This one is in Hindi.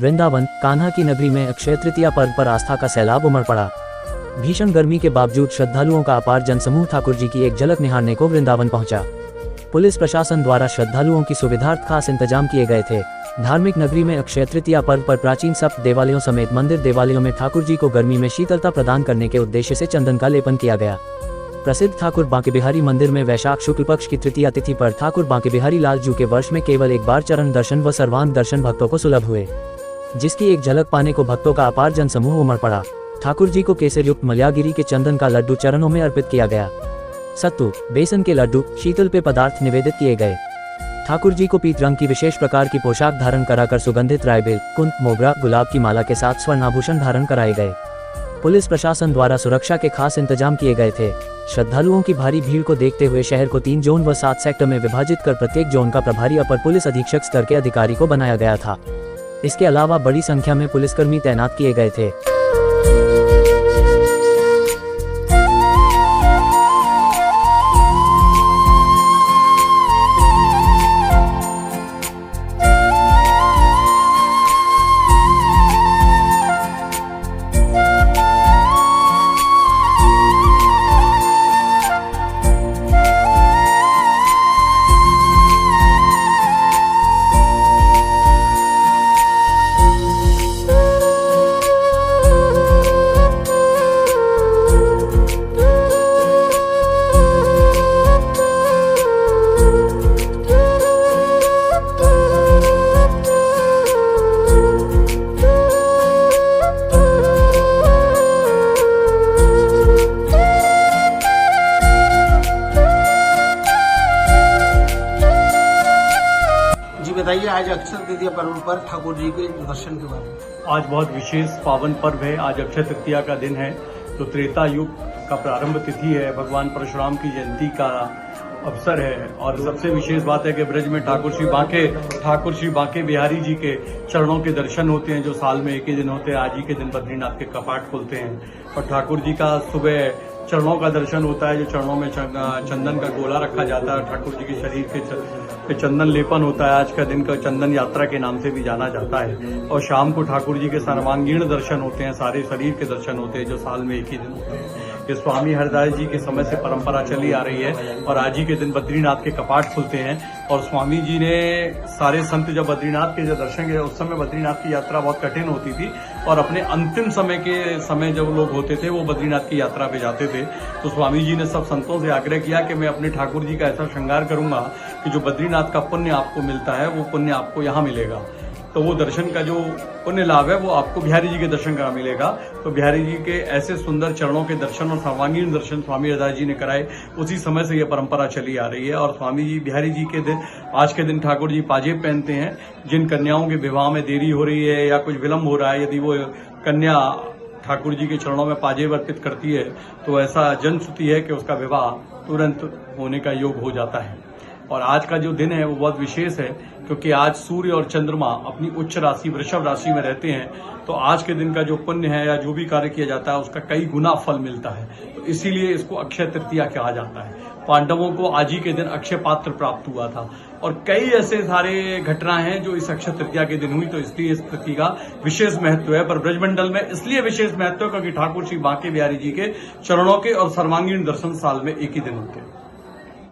वृंदावन कान्हा की नगरी में अक्षय तृतीया पर्व पर आस्था का सैलाब उमड़ पड़ा। भीषण गर्मी के बावजूद श्रद्धालुओं का अपार जनसमूह ठाकुर जी की एक झलक निहारने को वृंदावन पहुंचा। पुलिस प्रशासन द्वारा श्रद्धालुओं की सुविधार्थ खास इंतजाम किए गए थे। धार्मिक नगरी में अक्षय तृतीया पर्व पर प्राचीन सप्त देवालयों समेत मंदिर देवालयों में ठाकुर जी को गर्मी में शीतलता प्रदान करने के उद्देश्य से चंदन का लेपन किया गया। प्रसिद्ध ठाकुर बांके बिहारी मंदिर में वैशाख शुक्ल पक्ष की तृतीया तिथि पर ठाकुर बांके बिहारी लाल जू के वर्ष में केवल एक बार चरण दर्शन व सर्वांग दर्शन भक्तों को सुलभ हुए, जिसकी एक झलक पाने को भक्तों का अपार जनसमूह उमड़ पड़ा। ठाकुर जी को केसर युक्त मलयागिरी के चंदन का लड्डू चरणों में अर्पित किया गया। सत्तू बेसन के लड्डू शीतल पे पदार्थ निवेदित किए गए। ठाकुर जी को पीत रंग की विशेष प्रकार की पोशाक धारण कराकर सुगंधित रायबेल, कुंद, मोगरा, गुलाब की माला के साथ स्वर्णाभूषण धारण कराए गए। पुलिस प्रशासन द्वारा सुरक्षा के खास इंतजाम किए गए थे। श्रद्धालुओं की भारी भीड़ को देखते हुए शहर को 3 जोन व 7 सेक्टर में विभाजित कर प्रत्येक जोन का प्रभारी अपर पुलिस अधीक्षक स्तर के अधिकारी को बनाया गया था। इसके अलावा बड़ी संख्या में पुलिसकर्मी तैनात किए गए थे। बताइए आज अक्षय तृतीया पर्व पर ठाकुर जी के दर्शन के बारे में। आज बहुत विशेष पावन पर्व है। आज अक्षय तृतीया का दिन है, तो त्रेता युग का प्रारंभ तिथि है। भगवान परशुराम की जयंती का अवसर है और सबसे विशेष बात है कि ब्रज में ठाकुर श्री बांके बिहारी जी के चरणों के दर्शन होते हैं, जो साल में एक ही दिन होते हैं। आज ही के दिन बद्रीनाथ के कपाट खुलते हैं और ठाकुर जी का सुबह चरणों का दर्शन होता है, जो चरणों में चंदन का गोला रखा जाता है। ठाकुर जी के शरीर पे चंदन लेपन होता है। आज का दिन का चंदन यात्रा के नाम से भी जाना जाता है और शाम को ठाकुर जी के सर्वांगीण दर्शन होते हैं, सारे शरीर के दर्शन होते हैं, जो साल में एक ही दिन होते हैं। ये स्वामी हरदास जी के समय से परंपरा चली आ रही है और आज ही के दिन बद्रीनाथ के कपाट खुलते हैं और स्वामी जी ने सारे संत जब बद्रीनाथ के जो दर्शन किए, उस समय बद्रीनाथ की यात्रा बहुत कठिन होती थी और अपने अंतिम समय जब लोग होते थे वो बद्रीनाथ की यात्रा पे जाते थे, तो स्वामी जी ने सब संतों से आग्रह किया कि मैं अपने ठाकुर जी का ऐसा श्रृंगार करूंगा कि जो बद्रीनाथ का पुण्य आपको मिलता है वो पुण्य आपको यहाँ मिलेगा। तो वो दर्शन का जो पुण्य लाभ है वो आपको बिहारी जी के दर्शन का मिलेगा। तो बिहारी जी के ऐसे सुंदर चरणों के दर्शन और सर्वांगीण दर्शन स्वामी हरदास जी ने कराए। उसी समय से ये परंपरा चली आ रही है और स्वामी जी बिहारी जी के दिन आज के दिन ठाकुर जी पाजेब पहनते हैं। जिन कन्याओं के विवाह में देरी हो रही है या कुछ विलम्ब हो रहा है, यदि वो कन्या ठाकुर जी के चरणों में पाजेब अर्पित करती है तो ऐसा जनश्रुति है कि उसका विवाह तुरंत होने का योग हो जाता है। और आज का जो दिन है वो बहुत विशेष है क्योंकि आज सूर्य और चंद्रमा अपनी उच्च राशि वृषभ राशि में रहते हैं, तो आज के दिन का जो पुण्य है या जो भी कार्य किया जाता है उसका कई गुना फल मिलता है। तो इसीलिए इसको अक्षय तृतीया कहा जाता है। पांडवों को आज ही के दिन अक्षय पात्र प्राप्त हुआ था और कई ऐसे सारे घटनाएं हैं जो इस अक्षय तृतीया के दिन हुई, तो इसलिए इस तिथि का विशेष महत्व है। पर ब्रजमंडल में इसलिए विशेष महत्व है क्योंकि ठाकुर श्री बांके बिहारी जी के चरणों के और सर्वांगीण दर्शन साल में एक ही दिन होते हैं।